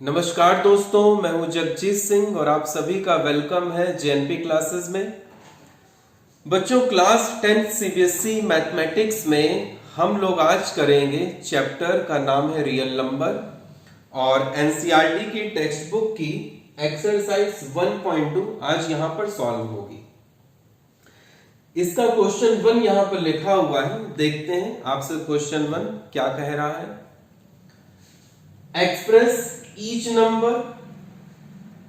नमस्कार दोस्तों, मैं हूं जगजीत सिंह और आप सभी का वेलकम है जेएनपी क्लासेस में। बच्चों, क्लास 10 सीबीएसई मैथमेटिक्स में हम लोग आज करेंगे चैप्टर का नाम है रियल नंबर और एनसीईआरटी की टेक्स्ट बुक की एक्सरसाइज 1.2 आज यहां पर सॉल्व होगी। इसका क्वेश्चन 1 यहां पर लिखा हुआ है, देखते हैं आपसे क्वेश्चन 1 क्या कह रहा है। एक्सप्रेस ईच नंबर,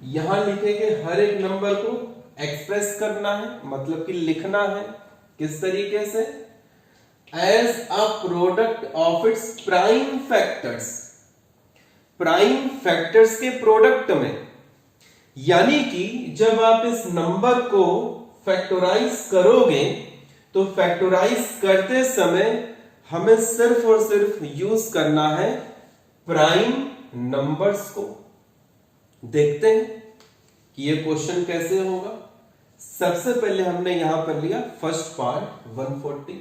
यहां लिखेंगे हर एक नंबर को एक्सप्रेस करना है, मतलब कि लिखना है। किस तरीके से? As a product of its prime factors, prime factors के प्रोडक्ट में। यानी कि जब आप इस नंबर को फैक्टराइज करोगे तो फैक्टराइज करते समय हमें सिर्फ और सिर्फ यूज करना है प्राइम नंबर्स को। देखते हैं कि ये क्वेश्चन कैसे होगा। सबसे पहले हमने यहां पर लिया फर्स्ट पार्ट 140।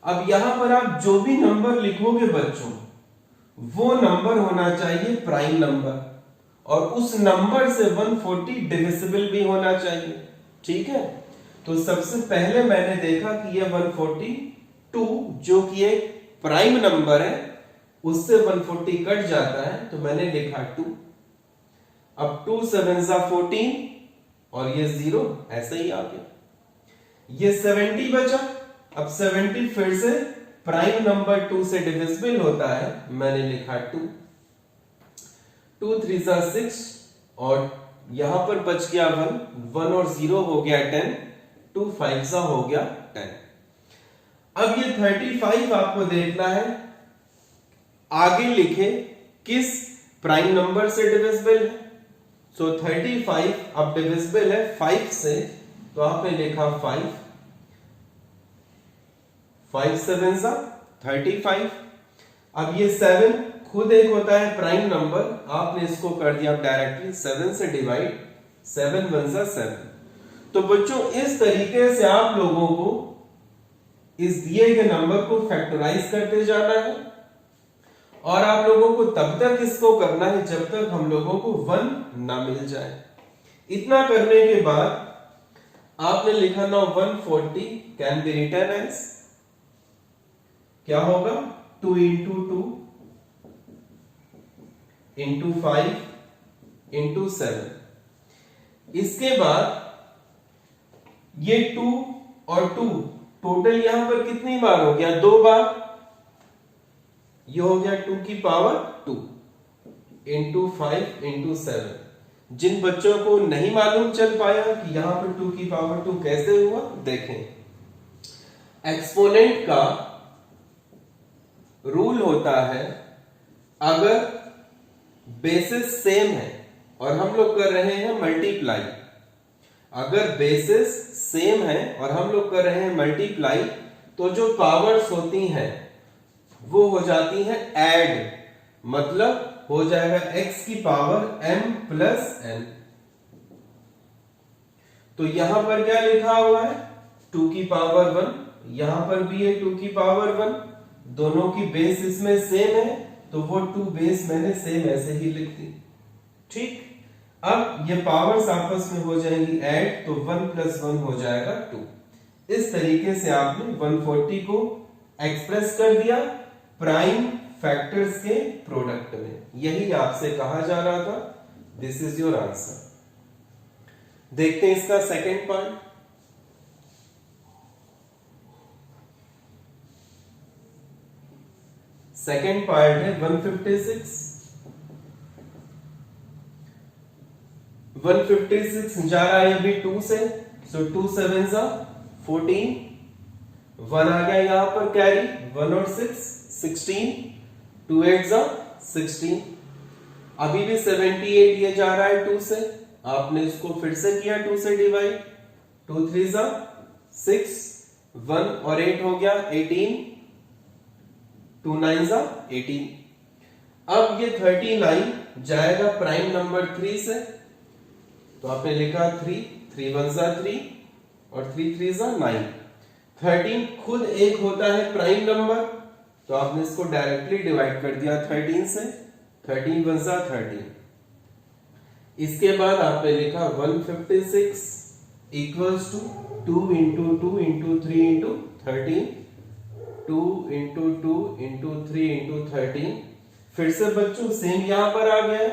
अब यहां पर आप जो भी नंबर लिखोगे बच्चों, वो नंबर होना चाहिए प्राइम नंबर और उस नंबर से 140 डिविजिबल भी होना चाहिए। ठीक है, तो सबसे पहले मैंने देखा कि ये 142 जो कि एक प्राइम नंबर है, उससे 140 कट जाता है, तो मैंने लिखा 2। अब 2 7 14 और ये 0 ऐसे ही आ गया। ये 70 बचा। अब 70 फिर से प्राइम नंबर 2 से डिविजिबल होता है, मैंने लिखा 2। 2 3 6 और यहां पर बच गया 1 और 0 हो गया 10, 2 5 हो गया 10। अब ये 35 आपको देखना है आगे लिखे किस प्राइम नंबर से डिविजिबल है। सो 35 अब डिविजिबल है 5 से, तो आपने लिखा 5 5 7 35। अब ये 7 खुद एक होता है प्राइम नंबर, आपने इसको कर दिया डायरेक्टली 7 से डिवाइड, 7 1 7। तो बच्चों इस तरीके से आप लोगों को इस दिए गए नंबर को फैक्टराइज करते जाना है और आप लोगों को तब तक इसको करना है जब तक हम लोगों को 1 ना मिल जाए। इतना करने के बाद आपने लिखा ना 140 कैन बी रिटन एज, क्या होगा 2 इंटू 2 इंटू 5 इंटू 7। इसके बाद ये 2 और 2 टोटल यहां पर कितनी बार हो गया? 2 बार। ये हो गया 2 की पावर 2 इंटू 5 इंटू 7। जिन बच्चों को नहीं मालूम चल पाया कि यहां पर 2 की पावर 2 कैसे हुआ, देखें। एक्सपोनेंट का रूल होता है, अगर बेसिस सेम है और हम लोग कर रहे हैं मल्टीप्लाई, अगर बेसिस सेम है और हम लोग कर रहे हैं मल्टीप्लाई, तो जो पावर्स होती हैं वो हो जाती हैं ऐड, मतलब हो जाएगा x की पावर m प्लस n। तो यहां पर क्या लिखा हुआ है? 2 की पावर 1, यहां पर भी है 2 की पावर 1, दोनों की बेस इसमें सेम है, तो वो 2 बेस मैंने सेम ऐसे ही लिख दी। ठीक, अब ये पावर्स आपस में हो जाएंगी ऐड, तो 1 प्लस 1 हो जाएगा 2। इस तरीके से आपने 140 को एक्सप्रेस कर दिया प्राइम फैक्टर्स के प्रोडक्ट में। यही आपसे कहा जा रहा था। This is your answer. देखते हैं इसका सेकंड पार्ट। सेकंड पार्ट है 156। 156 जा रहा है अभी 2 से, सो 2 7 14, 1 आ गया यहां पर कैरी, 1 और 6 16, 2 8 16। अभी भी 78 ये जा रहा है 2 से, आपने इसको फिर से किया 2 से डिवाइड, 2 3 6, 1 और 8 हो गया 18, 2 9 18। अब ये 39 जाएगा प्राइम नंबर 3 से, तो आपने लिखा 3 3 1 3 और 3 3 9। 13 खुद एक होता है प्राइम नंबर, तो आपने इसको डायरेक्टली डिवाइड कर दिया 13 से, 13 वन सा 13। इसके बाद आपने लिखा 156 equals to 2 into 2 into 3 into 13, 2 into 2 into 3 into 13। फिर से बच्चों सेम यहां पर आ गया है,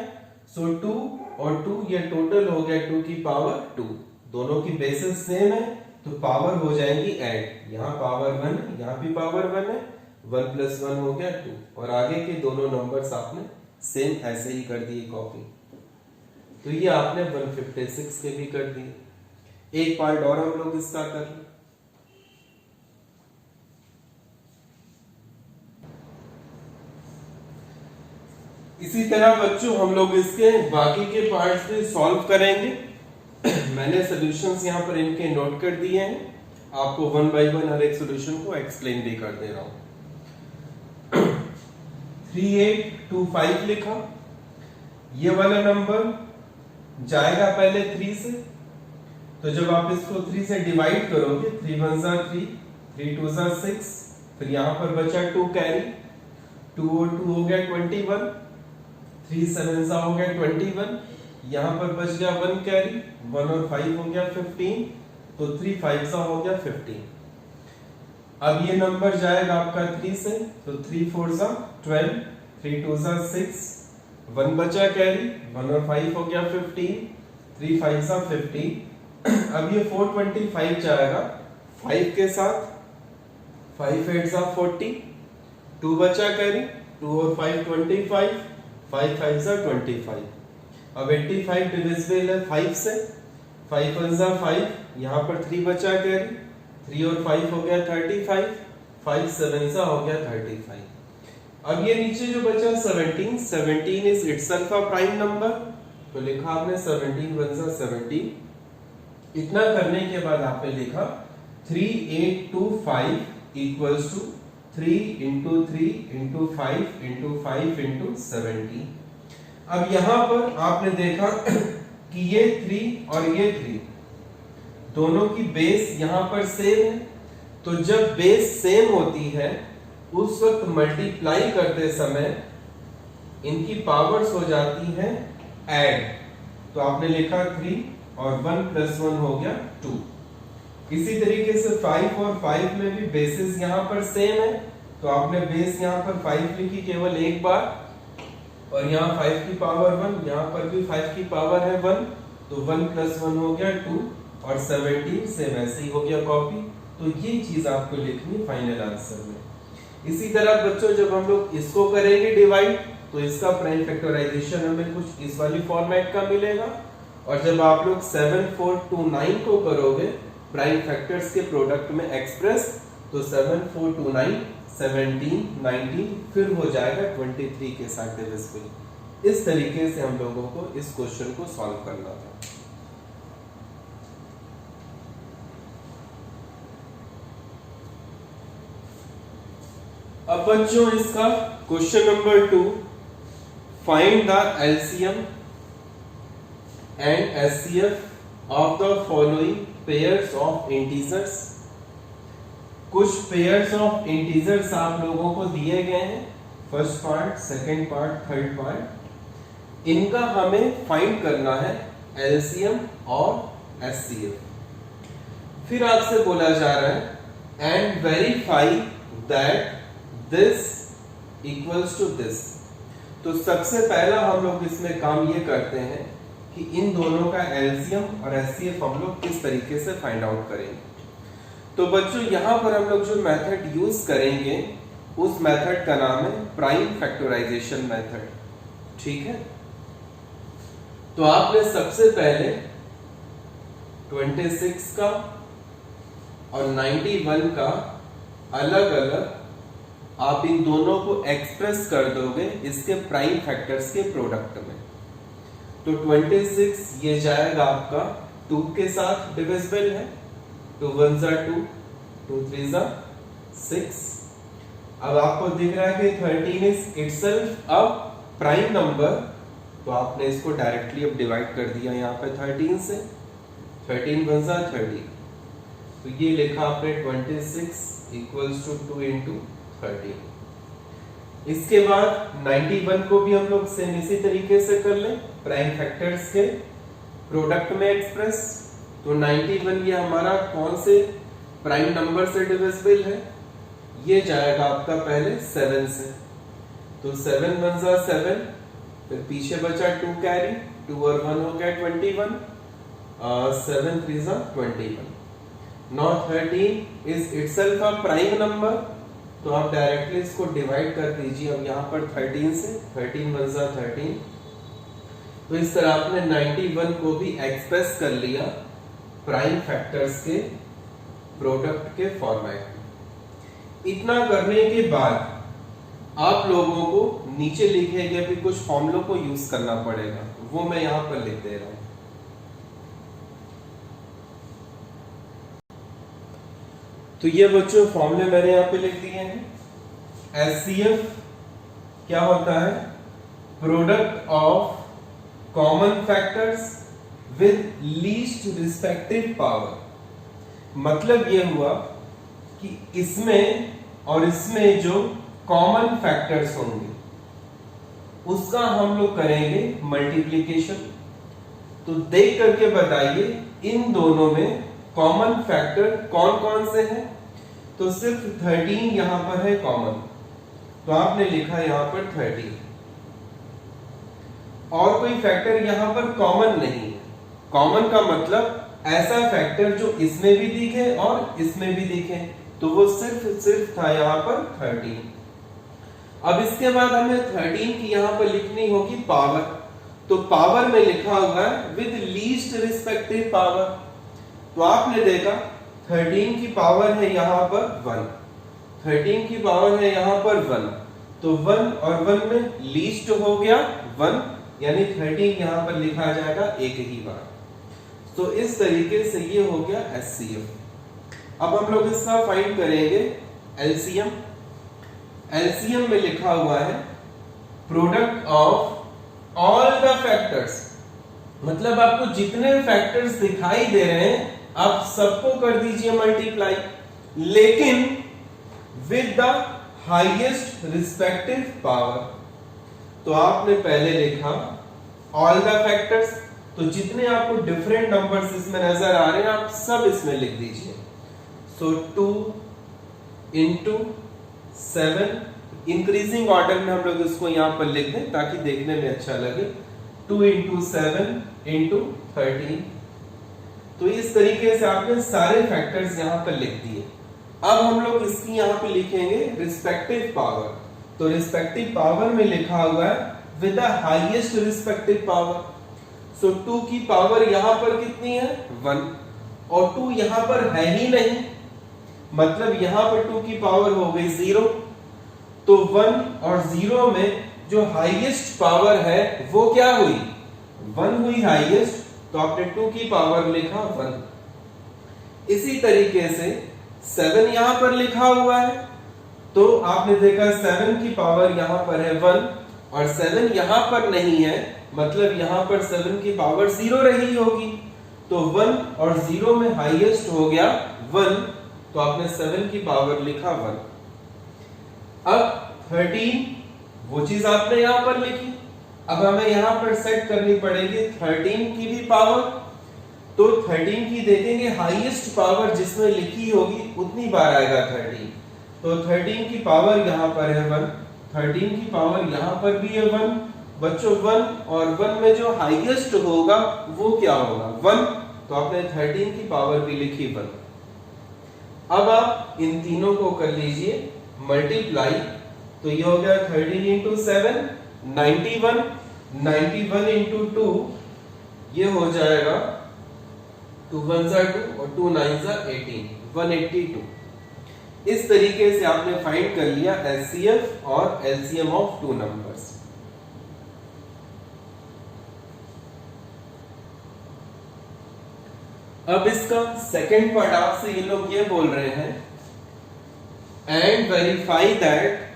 सो 2 और 2 ये टोटल हो गया 2 की पावर 2। दोनों की बेसिस सेम है तो पावर हो जाएंगी ऐड, यहाँ पावर 1 है, यहाँ भी पावर 1 है, 1 प्लस 1 हो गया 2, और आगे के दोनों नंबर्स आपने सेम ऐसे ही कर दिए कॉपी। तो ये आपने 156 के भी कर दिए। एक पार्ट और हम लोग इसका कर लें। इसी तरह बच्चों हम लोग इसके बाकी के पार्ट्स भी सॉल्व करेंगे। मैंने सॉल्यूशंस यहाँ पर इनके नोट कर दिए हैं, आपको 1 बाय 1 हर एक सॉल्यूशन को एक्सप्लेन भी कर दे रहा हूं। 3825 लिखा, ये वाला नंबर जाएगा पहले 3 से, तो जब आप इसको 3 से डिवाइड करोगे 3 1 जा 3, 3 2 जा 6, फिर यहां पर बचा 2 कैरी, 2 और 2 हो गया 21, 3 7 जा हो गया 21, यहां पर बच गया 1 कैरी, 1 और 5 हो गया 15, तो 3 5 जा हो गया 15। अब ये नंबर जाएगा आपका 3 से, तो 3 4 जा 12, 3 2 जा 6, 1 बचा कैरी, 1 और 5 हो गया 15, 3 5 जा 15। अब ये 425 जाएगा 5 के साथ, 5 8 जा 40, 2 बचा कैरी, 2 और 5 25, 5 5 जा 25। अब 85 डिविजिबल है 5 से, 5 1 जा 5, यहाँ पर 3 बचा कैरी, 3 और 5 हो गया 35, 5 7 जा हो गया 35। अब ये नीचे जो बचा 17, 17 is itself a prime number, तो लिखा आपने 17 1 जा 17। इतना करने के बाद आपने लिखा 3825 equals to 3 into 3 into 5 into 5 into 17। अब यहां पर आपने देखा कि ये 3 और ये 3 दोनों की बेस यहां पर सेम है, तो जब बेस सेम होती है उस वक्त मल्टीप्लाई करते समय इनकी पावर्स हो जाती हैं ऐड। तो आपने लिखा 3 और 1 प्लस 1 हो गया 2। इसी तरीके से 5 और 5 में भी बेसिस यहां पर सेम है, तो आपने बेस यहां पर 5 लिखी केवल एक बार, और यहाँ 5 की पावर 1, यहाँ पर भी 5 की पावर है 1, तो 1 प्लस 1 हो गया 2, और 17 से वैसे ही हो गया कॉपी। तो ये चीज आपको लिखनी फाइनल आंसर में। इसी तरह बच्चों जब हम लोग इसको करेंगे डिवाइड, तो इसका प्राइम फैक्टराइजेशन हमें कुछ इस वाली फॉर्मेट का मिलेगा, और जब आप लोग 7 4 2 9 को करोगे प्राइम फैक्टर्स के प्रोडक्ट में एक्सप्रेस, तो 7 4 2 9 17 19 फिर हो जाएगा 23 के साथ डिविजिबल। इस तरीके से हम लोगों को इस क्वेश्चन को सॉल्व करना था। अब बच्चों इसका question number 2, find the LCM and HCF of the following pairs of integers. कुछ पेयर्स ऑफ इंटीजर्स आप लोगों को दिए गए हैं, first part, second part, third part. इनका हमें फाइंड करना है एलसीएम और एचसीएफ। फिर आपसे बोला जा रहा है and verify that this equals to this. तो सबसे पहला हम लोग इसमें काम ये करते हैं कि इन दोनों का एलसीएम और एचसीएफ हम लोग किस तरीके से फाइंड आउट करेंगे। तो बच्चों यहां पर हम लोग जो मेथड यूज करेंगे उस मेथड का नाम है प्राइम फैक्टराइजेशन मेथड, ठीक है। तो आपने सबसे पहले 26 का और 91 का अलग अलग आप इन दोनों को एक्सप्रेस कर दोगे इसके प्राइम फैक्टर्स के प्रोडक्ट में। तो 26 ये जाएगा आपका 2 के साथ डिविजिबल है, 2 1 जा 2, 2 3 जा 6। अब आपको दिख रहा है कि 13 is itself a prime number, तो आपने इसको डायरेक्टली अब डिवाइड कर दिया यहाँ पे 13 से, 13 1 जा 30। तो ये लिखा आपने 26 इक्वल्स टू 2 इंटू 13। इसके बाद 91 को भी हम लोग सेम इसी तरीके से कर लें, प्राइम फैक्टर्स के प्रोडक्ट में एक्सप्रेस। तो 91 ये हमारा कौन से प्राइम नंबर से डिविजिबल है? ये जाएगा आपका पहले 7 से, तो 7 1 जा 7, फिर पीछे बचा 2 कैरी, 2 और 1 हो गया 21, 7 3 जा 21। Now 13 is itself a prime number, तो आप डायरेक्टली इसको डिवाइड कर दीजिए अब यहाँ पर 13 से, 13 1 जा 13। तो इस तरह आपने 91 को भी एक्सप्रेस कर लिया प्राइम फैक्टर्स के प्रोडक्ट के फॉर्मेट में। इतना करने के बाद आप लोगों को नीचे लिखे गए भी कुछ फॉर्मूलों को यूज करना पड़ेगा, वो मैं यहां पर लिख दे रहा हूं। तो ये बच्चों फॉर्मूले मैंने यहां पे लिख दिए हैं। एचसीएफ क्या होता है? Product of common factors with least respective power. मतलब ये हुआ कि इसमें और इसमें जो कॉमन फैक्टर्स होंगे उसका हम लोग करेंगे मल्टीप्लिकेशन। तो देख करके बताइए इन दोनों में कॉमन फैक्टर कौन कौन से हैं? तो सिर्फ 13 यहां पर है कॉमन, तो आपने लिखा यहां पर 13, और कोई फैक्टर यहां पर कॉमन नहीं है। कॉमन का मतलब ऐसा फैक्टर जो इसमें भी दिखे और इसमें भी दिखे, तो वो सिर्फ था यहां पर 13। अब इसके बाद हमें 13 की यहां पर लिखनी होगी पावर। तो पावर में लिखा हुआ है विद लीस्ट रिस्पेक्टिव पावर। तो आपने देखा 13 की पावर है यहां पर 1, 13 की पावर है यहां पर 1, तो 1 और 1 में लीस्ट हो गया 1, यानी 13 यहां पर लिखा जाएगा एक ही बार। तो इस तरीके से ये हो गया एचसीएफ। अब हम लोग इसका फाइंड करेंगे एलसीएम। एलसीएम में लिखा हुआ है product of all the factors, मतलब आपको जितने फैक्टर्स दिखाई दे रहे हैं आप सबको कर दीजिए मल्टीप्लाई, लेकिन with the highest respective power. तो आपने पहले लिखा ऑल द फैक्टर्स, तो जितने आपको डिफरेंट नंबर्स इसमें नजर आ रहे हैं आप सब इसमें लिख दीजिए। सो 2 into 7, इंक्रीजिंग ऑर्डर में हम लोग इसको यहां पर लिख दें ताकि देखने में अच्छा लगे। 2 into 7 into 13। तो इस तरीके से आपने सारे फैक्टर्स यहां पर लिख दिए। अब हम लोग इसकी यहां पे लिखेंगे रिस्पेक्टिव पावर। तो रिस्पेक्टिव पावर में लिखा हुआ है with the highest respective power. So 2 की पावर यहां पर कितनी है? 1, और 2 यहां पर है ही नहीं, मतलब यहां पर 2 की पावर हो गई 0। तो 1 और 0 में जो हाईएस्ट पावर है वो क्या हुई? 1 हुई हाईएस्ट, तो आपने 2 की पावर लिखा 1। इसी तरीके से 7 यहां पर लिखा हुआ है, तो आपने देखा 7 की पावर यहां पर है 1 और 7 यहां पर नहीं है, मतलब यहां पर 7 की पावर 0 रही होगी। तो 1 और 0 में हाईएस्ट हो गया 1, तो आपने 7 की पावर लिखा 1। अब 13 वो चीज आपने यहां पर लिखी। अब हमें यहां पर सेट करनी पड़ेगी 13 की भी पावर। तो 13 की देखेंगे हाईएस्ट पावर जिसमें लिखी होगी उतनी बार आएगा 13। तो 13 की पावर यहां पर है 1, 13 की पावर यहां पर भी है 1। बच्चों 1 और 1 में जो हाईएस्ट होगा वो क्या होगा? 1, तो आपने 13 की पावर भी लिखी 1। अब आप इन तीनों को कर लीजिए मल्टीप्लाई, तो ये हो गया 13 into 7 91, 91 into 2 ये हो जाएगा 2 1 जा 2 और 2 9 जा 18, 182। इस तरीके से आपने फाइंड कर लिया एचसीएफ और एलसीएम ऑफ 2 नंबर्स। अब इसका सेकंड पार्ट आपसे ये लोग ये बोल रहे हैं and verify that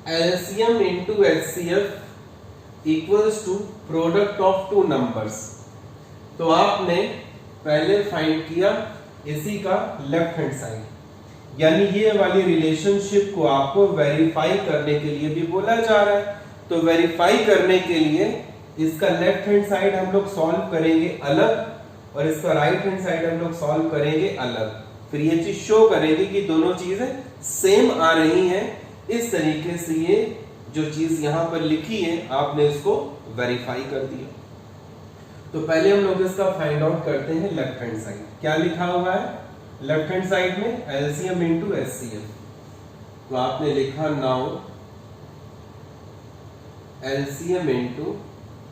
LCM into HCF equals to product of 2 numbers। तो आपने पहले फाइंड किया इसी का लेफ्ट हैंड साइड, यानी ये वाली रिलेशनशिप को आपको वेरीफाई करने के लिए भी बोला जा रहा है। तो वेरीफाई करने के लिए इसका लेफ्ट हैंड साइड हम लोग सॉल्व करेंगे अलग और इसका राइट हैंड साइड हम लोग सॉल्व करेंगे अलग। फिर ये चीज शो करेंगे कि दोनों चीजें सेम आ रही हैं। इस तरीके से ये जो चीज यहां पर लिखी है आपने इसको वेरीफाई कर दिया। तो पहले हम लोग इसका फाइंड आउट करते हैं लेफ्ट हैंड साइड। क्या लिखा हुआ है लेफ्ट हैंड साइड में? LCM into HCF. तो आपने लिखा now LCM into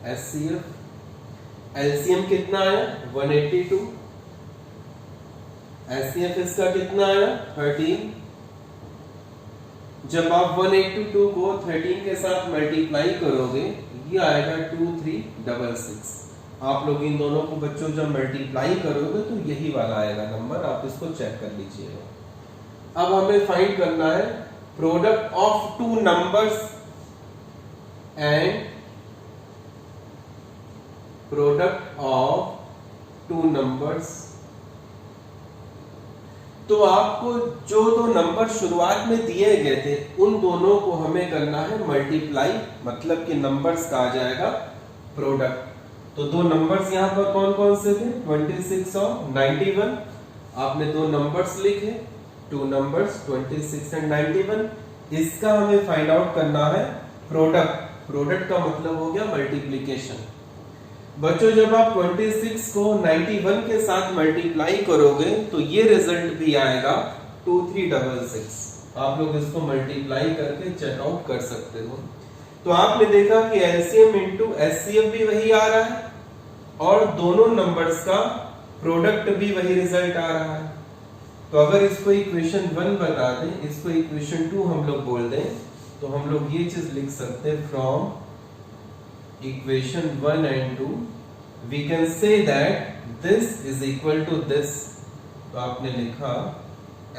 HCF. LCM कितना आया? 182। एचसीएफ इसका कितना आया? 13। जब आप 182 को 13 के साथ मल्टीप्लाई करोगे ये आएगा 2366। आप लोग इन दोनों को बच्चों जब मल्टीप्लाई करोगे तो यही वाला आएगा नंबर। आप इसको चेक कर लीजिएगा। अब हमें फाइंड करना है product of two numbers and product of two numbers. तो आपको जो दो नंबर शुरुआत में दिए गए थे उन दोनों को हमें करना है मल्टीप्लाई, मतलब कि नंबर्स का आ जाएगा प्रोडक्ट। तो दो नंबर्स यहां पर कौन कौन से थे? 26 और 91। आपने दो नंबर्स लिखे, टू नंबर्स 26 एंड 91। इसका हमें फाइंड आउट करना है प्रोडक्ट। प्रोडक्ट का मतलब हो गया मल्टीप्लीकेशन। बच्चों जब आप 26 को 91 के साथ मल्टीप्लाई करोगे तो ये रिजल्ट भी आएगा 2366। आप लोग इसको मल्टीप्लाई करके चेकआउट कर सकते हो। तो आपने देखा कि एलसीएम इंटू एचसीएफ भी वही आ रहा है और दोनों नंबर्स का प्रोडक्ट भी वही रिजल्ट आ रहा है। तो अगर इसको इक्वेशन 1 बता दें, इसको इक्वेशन 2 हम लोग बोल दें, तो हम लोग ये चीज लिख सकते हैं from equation 1 and 2 we can say that this is equal to this। तो आपने लिखा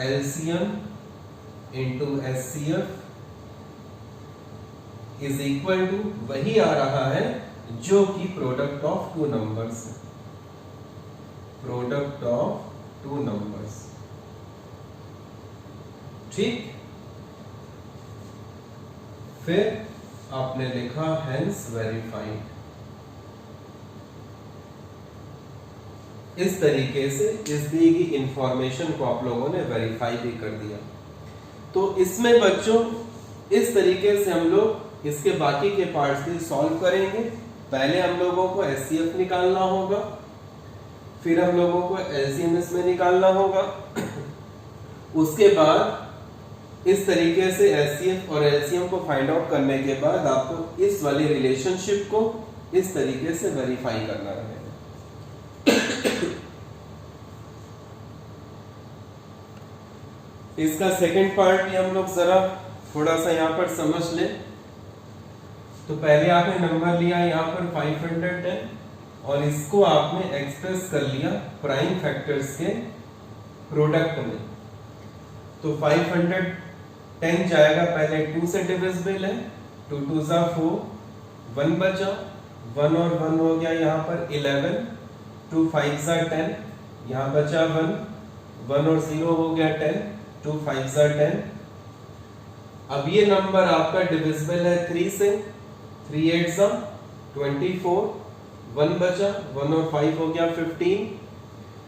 LCM into HCF is equal to वही आ रहा है जो कि प्रोडक्ट ऑफ टू नंबर्स है। प्रोडक्ट ऑफ टू नंबर्स, ठीक। फिर आपने लिखा हेंस वेरीफाइड। इस तरीके से इस दी गई इंफॉर्मेशन को आप लोगों ने वेरीफाई भी कर दिया। तो इसमें बच्चों इस तरीके से हम लोग इसके बाकी के पार्ट्स भी सॉल्व करेंगे। पहले हम लोगों को एचसीएफ निकालना होगा, फिर हम लोगों को एलसीएम में निकालना होगा। उसके बाद इस तरीके से एचसीएफ और एलसीएम को फाइंड आउट करने के बाद आपको इस वाली रिलेशनशिप को इस तरीके से वेरीफाई करना रहेगा। इसका सेकंड पार्ट भी हम लोग जरा थोड़ा सा यहां पर समझ लें। तो पहले आपने नंबर लिया यहां पर 510 और इसको आपने एक्सप्रेस कर लिया प्राइम फैक्टर्स के प्रोडक्ट में। तो 510 जाएगा पहले 2 से डिविजिबल है, 2 2 जा 4, 1 बचा, 1 और 1 हो गया यहाँ पर 11, 2 5 जा 10, यहाँ बचा 1, 1 और 0 हो गया 10, 2 5 जा 10। अब ये नंबर आपका डिविजिबल है 3 से, 3 8 जा 24, 1 बचा, 1 और 5 हो गया 15,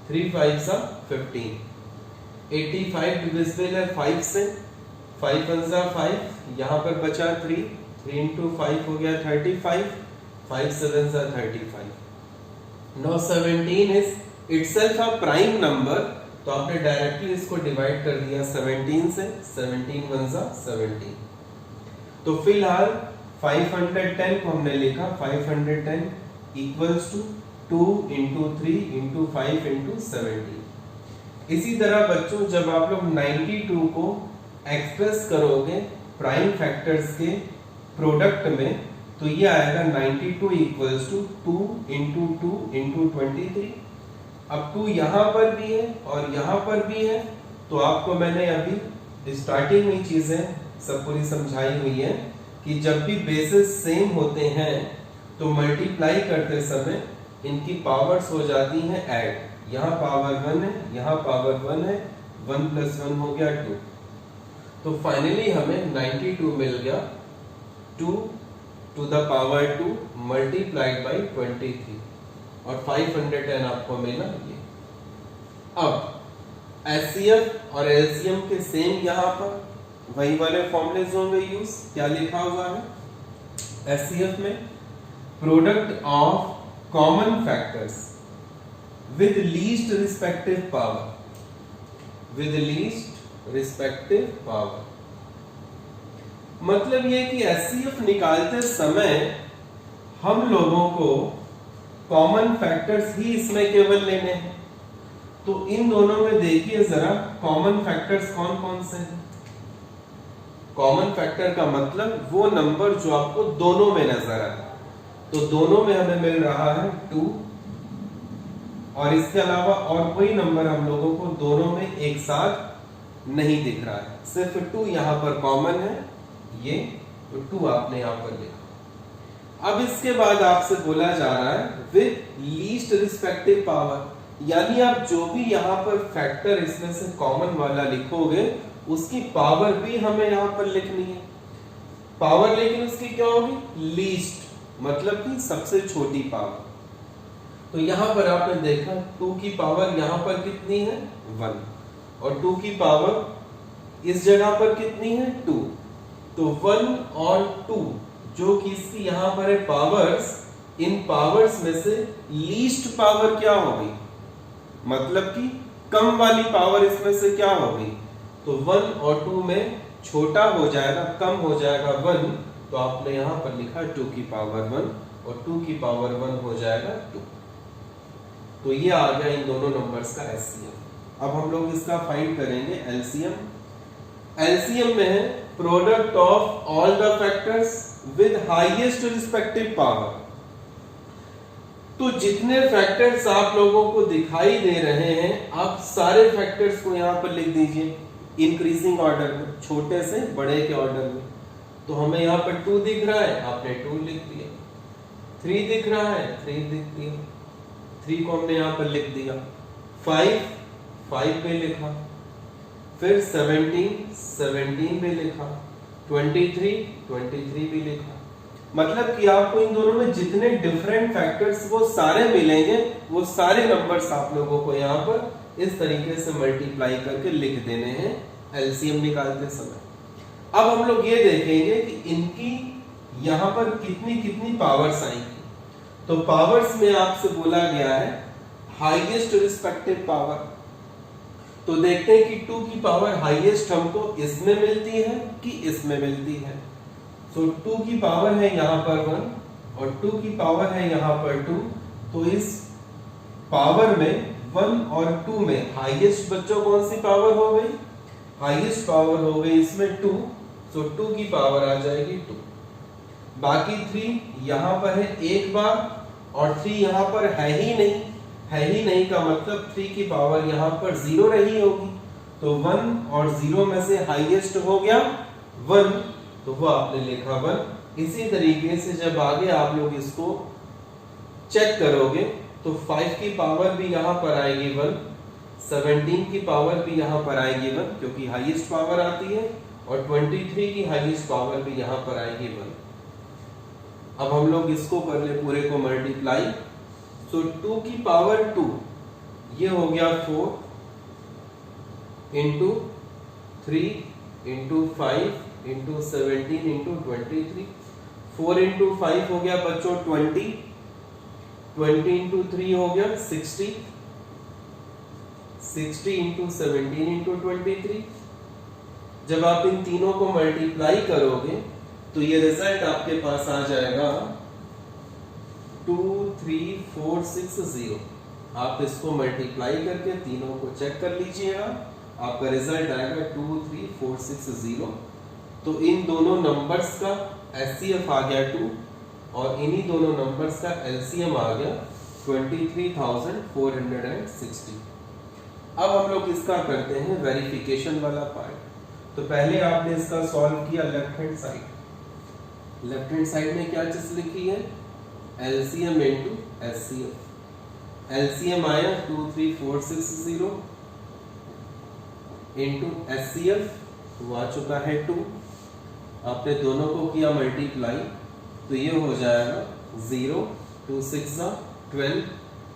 3 5 जा 15। 85 डिविजिबल है 5 से, 5 1 जा 5, यहाँ पर बचा 3, 3 into 5 हो गया 35, 5 7 जा 35। Now 17 is itself a prime number, तो आपने डायरेक्टली इसको डिवाइड कर दिया 17 से, 17 1 जा 17। तो फिलहाल 510 को हमने लिखा 510 equals to 2 into 3 into 5 into 17। इसी तरह बच्चों जब आप लोग 92 को एक्सप्रेस करोगे प्राइम फैक्टर्स के प्रोडक्ट में तो ये आएगा 92 इक्वल्स टू 2 into 2 into 23। अब 2 यहां पर भी है और यहां पर भी है, तो आपको मैंने अभी स्टार्टिंग में चीजें सब पूरी समझाई हुई है कि जब भी बेसिस सेम होते हैं तो मल्टीप्लाई करते समय इनकी पावर्स हो जाती हैं ऐड। यहाँ पावर 1 है, यहाँ पावर 1 है, 1 + 1 हो गया 2। तो फाइनली हमें 92 मिल गया 2 to the power 2 multiplied by 23 और 510 आपको मिला ये। अब HCF और LCM के सेम यहाँ पर वही वाले फॉर्मूलेज होंगे यूज। क्या लिखा हुआ है HCF में? Product of common factors with least respective power, with least respective power. मतलब ये कि HCF निकालते समय हम लोगों को कॉमन फैक्टर्स ही इसमें केवल लेने हैं। तो इन दोनों में देखिए जरा कॉमन फैक्टर्स कौन कौन से हैं। कॉमन फैक्टर का मतलब वो नंबर जो आपको दोनों में नजर आए। तो दोनों में हमें मिल रहा है 2 और इसके अलावा और कोई नंबर हम लोगों को दोनों में एक साथ नहीं दिख रहा है, सिर्फ 2 यहां पर कॉमन है ये, तो 2 आपने यहां पर लिखा। अब इसके बाद आपसे बोला जा रहा है विद लीस्ट रिस्पेक्टिव पावर, यानी आप जो भी यहां पर फैक्टर इसमें से कॉमन वाला लिखोगे उसकी पावर भी हमें यहां पर लिखनी है। पावर लेकिन उसकी क्या होगी? लीस्ट, मतलब कि सबसे छोटी पावर। तो यहां पर आपने देखा 2 की पावर यहां पर कितनी है? 1 और 2 की पावर इस जगह पर कितनी है? 2। तो 1 और 2 जो कि इसकी यहां पर है पावर्स, इन पावर्स में से लीस्ट पावर क्या होगी? मतलब कि कम वाली पावर इसमें से क्या होगी? तो 1 और 2 में छोटा हो जाएगा, कम हो जाएगा 1, तो आपने यहां पर लिखा 2 की पावर 1 और 2 की पावर 1 हो जाएगा 2। तो ये आ गया इन दोनों नंबर्स का HCF। अब हम लोग इसका फाइंड करेंगे LCM। LCM में है product of all the factors with highest respective power. तो जितने फैक्टर्स आप लोगों को दिखाई दे रहे हैं, आप सारे फैक्टर्स को यहां पर लिख दीजिए इंक्रीजिंग ऑर्डर में, छोटे से बड़े के ऑर्डर में। तो हमें यहां पर 2 दिख रहा है, आपने 2 लिख दिया। 3 दिख रहा है, 3 लिख दिया, 3 को हमने यहां पर लिख दिया। 5 पे लिखा, फिर 17 पे लिखा, 23 भी लिखा। मतलब कि आपको इन दोनों में जितने डिफरेंट फैक्टर्स वो सारे मिलेंगे, वो सारे नंबर्स आप लोगों को यहाँ पर इस तरीके से मल्टीप्लाई करके लिख देने हैं LCM निकालते समय। अब हम लोग ये देखेंगे कि इनकी यहाँ पर कितनी कितनी पावर्स आएंगी। तो पावर्स में आपसे बोला गया है हाईएस्ट रिस्पेक्टिव पावर। तो देखते हैं कि 2 की पावर हाईएस्ट हमको इसमें मिलती है कि इसमें मिलती है। तो 2 की पावर है यहां पर 1 और 2 की पावर है यहां पर 2। तो इस पावर में 1 और 2 में हाईएस्ट बच्चों कौन सी पावर हो गई? हाईएस्ट पावर हो गई इसमें 2। तो 2 की पावर आ जाएगी 2। बाकी 3 यहां पर है एक बार और 3 यहां पर है ही नहीं। है ही नहीं का मतलब 3 की पावर यहां पर 0 रही होगी। तो 1 और 0 में से हाईएस्ट हो गया 1, तो वो आपने लिखा 1। इसी तरीके से जब आगे आप लोग इसको चेक करोगे तो 5 की पावर भी यहां पर आएगी 1, 17 की पावर भी यहां पर आएगी 1 क्योंकि हाईएस्ट पावर आती है, और 23 की हाईएस्ट पावर भी यहां पर आएगी 1। अब हम लोग इसको कर ले पूरे को मल्टीप्लाई। तो 2 की पावर 2 ये हो गया 4 into 3 into 5 into 17 into 23। 4 into 5 हो गया बच्चों 20, 20 इंटू 3 हो गया 60, 60 इंटू 17 इंटू 23। जब आप इन तीनों को मल्टीप्लाई करोगे तो ये रिजल्ट आपके पास आ जाएगा 23460। आप इसको मल्टीप्लाई करके तीनों को चेक कर लीजिएगा, आपका रिजल्ट आएगा 23460। तो इन दोनों नंबर्स का HCF आ गया 2 और इन्हीं दोनों नंबर्स का LCM आ गया 23,460। अब हम लोग इसका करते हैं वेरिफिकेशन वाला पार्ट। तो पहले आपने इसका सॉल्व किया left hand side. Left hand side में क्या चीज लिखी है? LCM into HCF। LCM आया 23460 इंटू HCF, वो आ चुका है 2। आपने दोनों को किया मल्टीप्लाई, तो ये हो जाएगा 0, 2 6 12,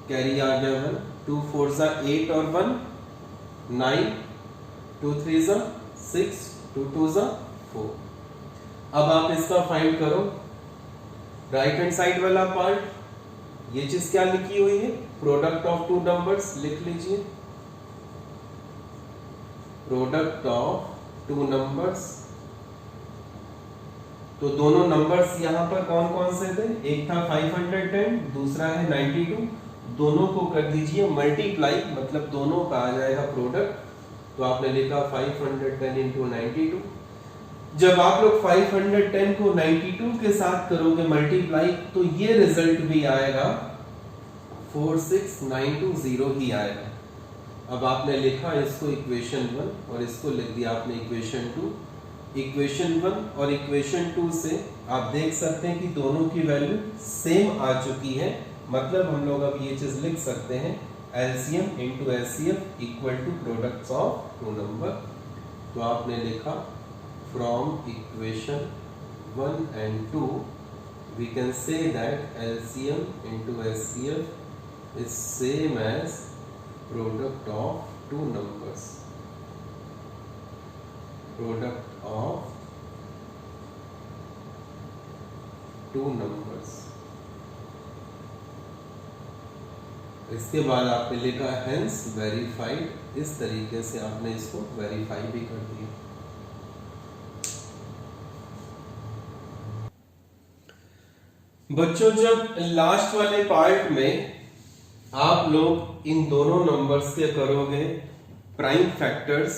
कैरी आ गया 1, 2 4 8 और 1 9, 2 3 6, 2 2 4। अब आप इसका फाइंड करो राइट हैंड साइड वाला पार्ट। ये चीज क्या लिखी हुई है, प्रोडक्ट ऑफ टू नंबर्स लिख लीजिए, प्रोडक्ट ऑफ टू नंबर्स। तो दोनों नंबर्स यहां पर कौन कौन से थे, एक था 510, दूसरा है 92। दोनों को कर दीजिए मल्टीप्लाई, मतलब दोनों का आ जाएगा प्रोडक्ट। तो आपने लिखा 510 इंटू 92। जब आप लोग 510 को 92 के साथ करोगे मल्टीप्लाई, तो ये रिजल्ट भी आएगा 46920 ही आएगा। अब आपने लिखा इसको इक्वेशन 1 और इसको लिख दिया आपने इक्वेशन 2। इक्वेशन 1 और इक्वेशन 2 से आप देख सकते हैं कि दोनों की वैल्यू सेम आ चुकी है। मतलब हम लोग अब ये चीज लिख सकते हैं LCM into HCF equal to products of two number. तो आपने लिखा from equation 1 and 2 we can say that LCM into HCF is same as product of two numbers, product of two numbers। इसके बाद आपने लिखा hence verified, इस तरीके से आपने इसको वेरीफाई भी कर दिया। बच्चों जब लास्ट वाले पार्ट में आप लोग इन दोनों नंबर्स के करोगे प्राइम फैक्टर्स,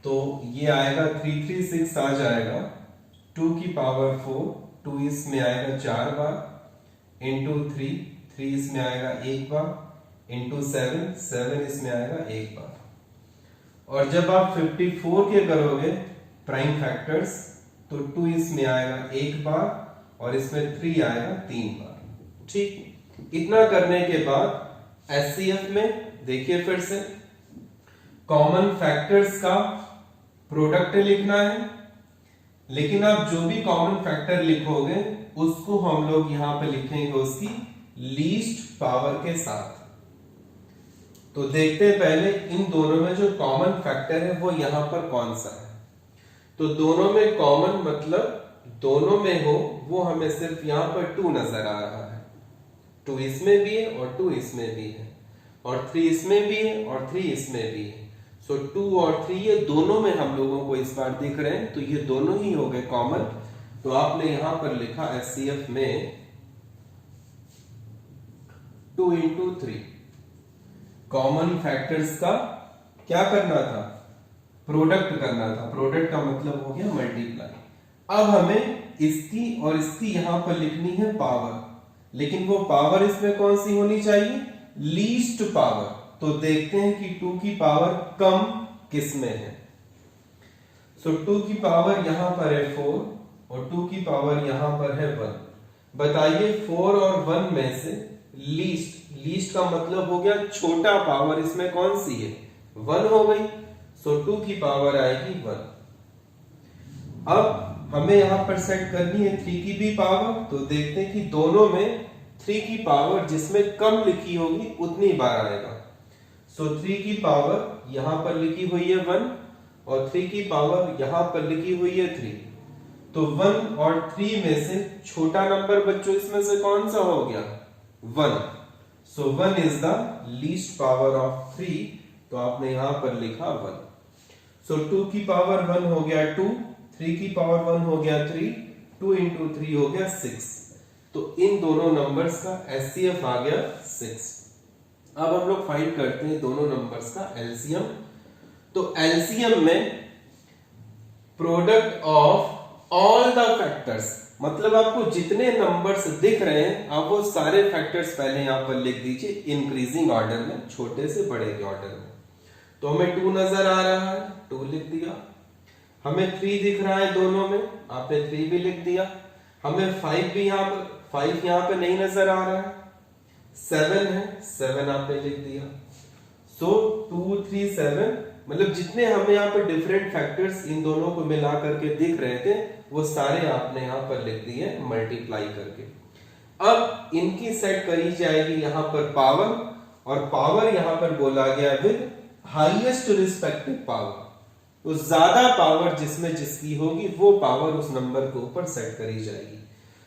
तो ये आएगा 336 आ जाएगा 2 की पावर 4, 2 इसमें आएगा 4 बार, इंटू 3, 3 इसमें आएगा 1 बार, इंटू 7, 7 इसमें आएगा 1 बार। और जब आप 54 के करोगे प्राइम फैक्टर्स, तो 2 इसमें आएगा 1 बार और इसमें 3 आएगा 3 बार। ठीक, इतना करने के बाद HCF में देखिए फिर से कॉमन फैक्टर्स का प्रोडक्ट लिखना है, लेकिन आप जो भी कॉमन फैक्टर लिखोगे उसको हम लोग यहां पे लिखेंगे उसकी लीस्ट पावर के साथ। तो देखते हैं पहले इन दोनों में जो कॉमन फैक्टर है वो यहां पर कौन सा है। तो दोनों में कॉमन मतलब दोनों में हो वो हमें सिर्फ यहां पर 2 नजर आ रहा है। 2 इसमें भी है और 2 इसमें भी है, और 3 इसमें भी है और 3 इसमें भी है। सो 2 और 3 ये दोनों में हम लोगों को इस बार दिख रहे हैं, तो ये दोनों ही हो गए कॉमन। तो आपने यहां पर लिखा HCF में 2 इंटू 3। कॉमन फैक्टर्स का क्या करना था, प्रोडक्ट करना था। प्रोडक्ट का मतलब हो गया मल्टीप्लाई। अब हमें इसकी और इसकी यहां पर लिखनी है पावर, लेकिन वो पावर इसमें कौन सी होनी चाहिए, लीस्ट पावर। तो देखते हैं कि 2 की पावर कम किस में है। सो 2 की पावर यहां पर है 4 और 2 की पावर यहां पर है 1। बताइए 4 और 1 में से लीस्ट, लीस्ट का मतलब हो गया छोटा पावर इसमें कौन सी है, 1 हो गई। सो 2 की पावर आएगी 1। अब हमें यहां पर सेट करनी है 3 की भी पावर। तो देखते हैं कि दोनों में 3 की पावर जिसमें कम लिखी होगी उतनी बार आएगा। सो 3 की पावर यहां पर लिखी हुई है 1 और 3 की पावर यहां पर लिखी हुई है 3। तो 1 और 3 में से छोटा नंबर बच्चों इसमें से कौन सा हो गया, 1। सो 1 is the least power of 3। तो आपने यहां पर लिखा 1। सो 2 की पावर 1 हो गया 2, 3 की पावर 1 हो गया 3, 2 इंटू 3 हो गया 6। तो इन दोनों नंबर्स का HCF आ गया 6। अब हम लोग फाइंड करते हैं दोनों नंबर्स का LCM। तो LCM में product of all the factors, मतलब आपको जितने नंबर्स दिख रहे हैं आप वो सारे फैक्टर्स पहले यहां पर लिख दीजिए इंक्रीजिंग ऑर्डर में, छोटे से बड़े के ऑर्डर में। तो हमें 2 नजर आ रहा है, 2 लिख दिया। हमें 3 दिख रहा है दोनों में, आपने 3 भी लिख दिया। हमें 5 भी यहां पर, 5 यहां पे नहीं नजर आ रहा है। 7 है, 7 आपने लिख दिया। सो 2 3 7 मतलब जितने हमें यहाँ पे डिफरेंट फैक्टर्स इन दोनों को मिला करके दिख रहे थे वो सारे आपने यहाँ पर लिख दिए मल्टीप्लाई करके। अब इनकी सेट करी जाएगी यहाँ पर पावर, और पावर यहाँ पर बोला गया विद हाईएस्ट रिस्पेक्टिव पावर। तो ज्यादा पावर जिसमें जिसकी होगी वो पावर उस नंबर के ऊपर सेट करी जाएगी।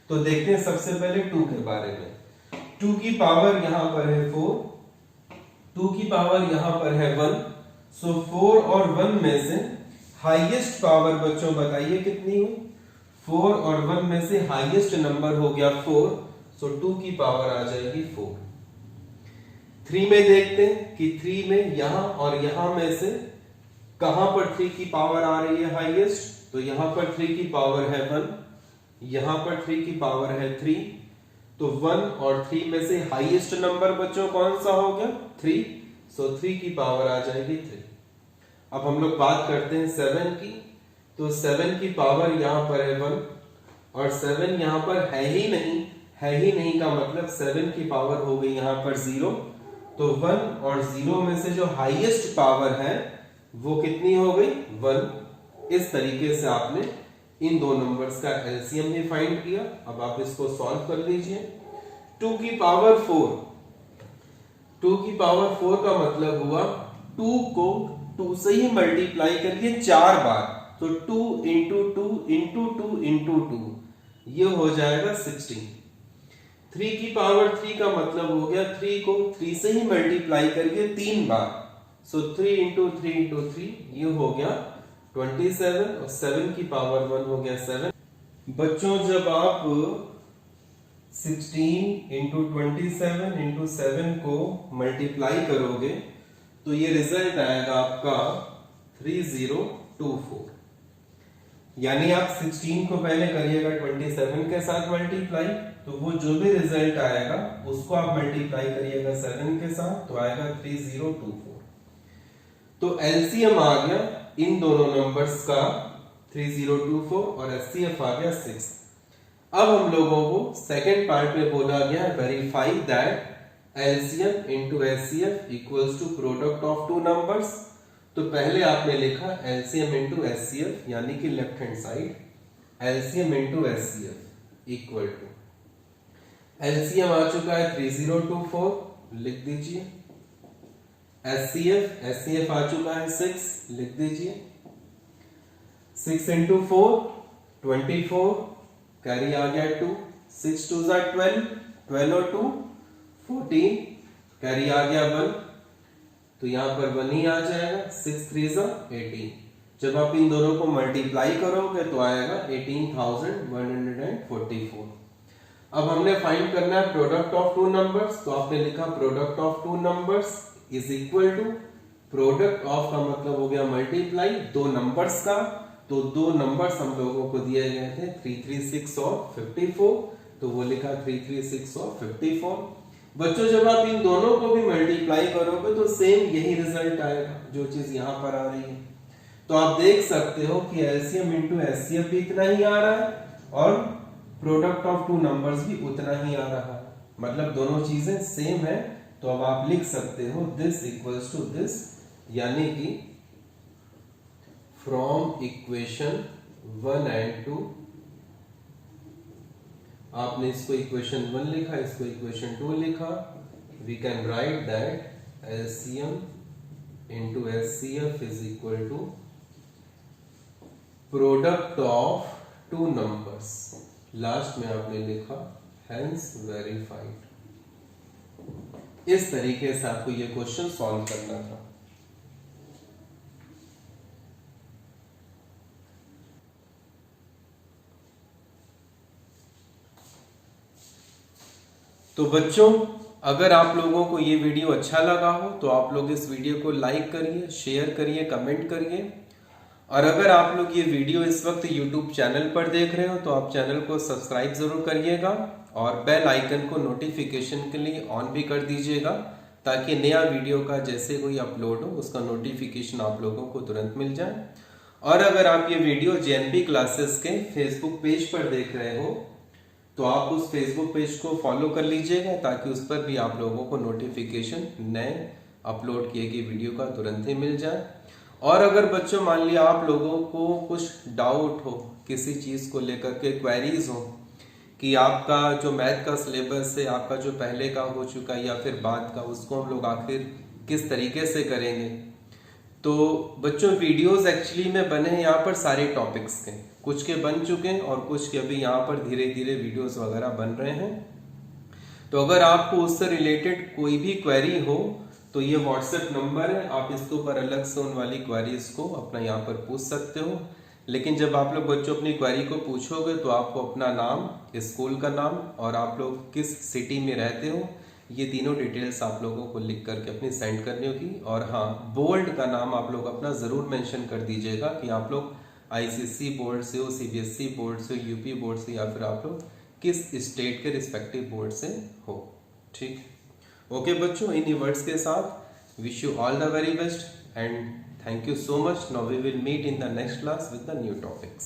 तो देखते हैं सबसे पहले 2 के बारे में। 2 की पावर यहां पर है 4, 2 की पावर यहां पर है 1। सो 4 और 1 में से हाईएस्ट पावर बच्चों बताइए कितनी हुई? 4 और 1 में से हाईएस्ट नंबर हो गया 4। सो 2 की पावर आ जाएगी 4। 3 में देखते हैं कि 3 में यहां और यहां में से कहां पर 3 की पावर आ रही है हाईएस्ट? तो यहां पर 3 की पावर है 1, यहां पर 3 की पावर है 3। तो 1 और 3 में से हाईएस्ट नंबर बच्चों कौन सा हो गया? 3। सो 3 की पावर आ जाएगी 3। अब हम लोग बात करते हैं 7 की। तो 7 की पावर यहां पर है 1 और 7 यहां पर है ही नहीं का मतलब 7 की पावर हो गई यहां पर 0। तो 1 और 0 में से जो हाईएस्ट पावर है वो कितनी हो गई? 1। इस तरीके से आपने इन दो नंबर्स का एलसीएम भी फाइंड किया। अब आप इसको सॉल्व कर लीजिए। 2 की पावर 4, 2 की पावर 4 का मतलब हुआ 2 को 2 से ही मल्टीप्लाई करिए 4 बार। तो 2 इंटू 2 इंटू 2 इंटू 2 ये हो जाएगा 16। 3 की पावर 3 का मतलब हो गया 3 को 3 से ही मल्टीप्लाई करिए 3 बार। सो 3 इंटू 3 इंटू 3 ये हो गया 27 और 7 की पावर 1 हो गया 7। बच्चों जब आप 16 इंटू 27 इंटू 7 को मल्टीप्लाई करोगे तो ये रिजल्ट आएगा आपका 3024। यानी आप 16 को पहले करिएगा 27 के साथ मल्टीप्लाई, तो वो जो भी रिजल्ट आएगा उसको आप मल्टीप्लाई करिएगा 7 के साथ, तो आएगा 3024। तो एलसीएम आ गया इन दोनों नंबर्स का 3024 और एचसीएफ आ गया 6। अब हम लोगों को सेकेंड पार्ट में बोला गया verify that LCM into HCF equals to product of two numbers. तो पहले आपने लिखा एलसीएम इनटू एचसीएफ यानी कि left hand side LCM into HCF equal to LCM आ चुका है 3024 लिख दीजिए, एचसीएफ आ चुका है 6 लिख दीजिए। 6 इंटू 4 24 कैरी आ गया 2, 6 2 12, 12 और 2 14 कैरी आ गया 1, तो यहां पर 1 ही आ जाएगा। 6 3 18। जब आप इन दोनों को मल्टीप्लाई करोगे तो आएगा 18,144। अब हमने फाइंड करना है प्रोडक्ट ऑफ टू नंबर्स, तो आपने लिखा product of two numbers is equal to product of का मतलब हो गया मल्टीप्लाई दो नंबर्स का। तो दो नंबर्स हम लोगों को दिए गए थे 336 और 54, तो वो लिखा 336 और 54। बच्चों जब आप इन दोनों को भी मल्टीप्लाई करोगे तो सेम यही रिजल्ट आएगा जो चीज यहां पर आ रही है। तो आप देख सकते हो कि एलसीएम इंटू एचसीएफ भी इतना ही आ रहा है और प्रोडक्ट ऑफ टू नंबर्स भी उतना ही आ रहा है, मतलब दोनों चीजें सेम है। तो अब आप लिख सकते हो दिस इक्वल्स टू दिस, यानी कि फ्रॉम इक्वेशन 1 एंड 2 आपने इसको इक्वेशन 1 लिखा, इसको इक्वेशन 2 लिखा। We can write that LCM into HCF is equal to product of two numbers. Last में आपने लिखा हेंस वेरीफाइड। इस तरीके से आपको यह क्वेश्चन सॉल्व करना था। तो बच्चों अगर आप लोगों को ये वीडियो अच्छा लगा हो तो आप लोग इस वीडियो को लाइक करिए, शेयर करिए, कमेंट करिए। और अगर आप लोग ये वीडियो इस वक्त यूट्यूब चैनल पर देख रहे हो तो आप चैनल को सब्सक्राइब जरूर करिएगा और बेल आइकन को नोटिफिकेशन के लिए ऑन भी कर दीजिएगा, ताकि नया वीडियो का जैसे कोई अपलोड हो उसका नोटिफिकेशन आप लोगों को तुरंत मिल जाए। और अगर आप ये वीडियो जेएनपी क्लासेस के फेसबुक पेज पर देख रहे हो तो आप उस फेसबुक पेज को फॉलो कर लीजिएगा, ताकि उस पर भी आप लोगों को नोटिफिकेशन नए अपलोड किए गए वीडियो का तुरंत ही मिल जाए। और अगर बच्चों मान लिया आप लोगों को कुछ डाउट हो, किसी चीज को लेकर के क्वेरीज हो कि आपका जो मैथ का सिलेबस है आपका जो पहले का हो चुका है या फिर बाद का, उसको हम लोग आखिर किस तरीके से करेंगे, तो बच्चों वीडियोस एक्चुअली में बने हैं यहाँ पर सारे टॉपिक्स के, कुछ के बन चुके हैं और कुछ के अभी यहाँ पर धीरे धीरे वीडियोस वगैरह बन रहे हैं। तो अगर आपको उससे रिलेटेड कोई भी क्वेरी हो तो ये व्हाट्सएप नंबर है, आप इसके ऊपर अलग से उन वाली क्वेरीज को अपना यहाँ पर पूछ सकते हो। लेकिन जब आप लोग बच्चों अपनी क्वेरी को पूछोगे तो आपको अपना नाम, स्कूल का नाम और आप लोग किस सिटी में रहते हो, ये तीनों डिटेल्स आप लोगों को लिख करके अपनी सेंड करनी होगी। और हाँ, बोल्ड का नाम आप लोग अपना जरूर मेंशन कर दीजिएगा कि आप लोग आईसीएसई बोर्ड से हो, सीबीएसई बोर्ड से, यूपी बोर्ड से, या फिर आप लोग किस स्टेट के रिस्पेक्टिव बोर्ड से हो। ठीक, ओके बच्चों, इन वर्ड्स के साथ wish you all the very best and thank you so much. Now we will meet in the next class with the new topics.